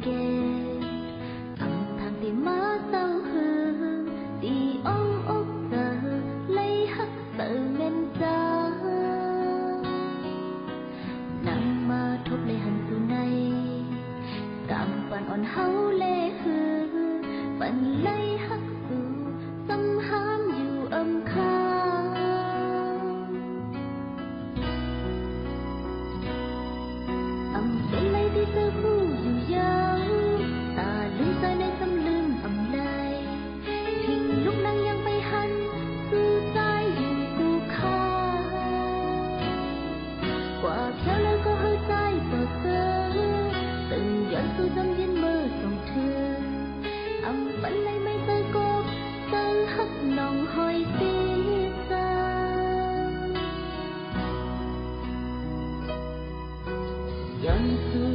เกอำทางที่มาเศร้าหือตีอ้องอกเตอไล่ฮักเตอเงินจานำมาทบเลยหันสู่ในกำปันอ่อนเฮาเลหือปันไล่ฮักสู่ซ้ำหามอยู่อำคาเป็นไรที่เธอผู้อยู่ยาวตาลืมใจในสำลืมอำไลทิ้งลูกนางยังไปหันสู่ใจอยู่กูค่ากว่าเพียวแล้วก็เข้าใจต่อเธอตึงย้อนสู่จำเย็นเมื่อส่งเธออำปันไรไม่เธอกบเธอหักน้องหอยตีใจย้อนสู่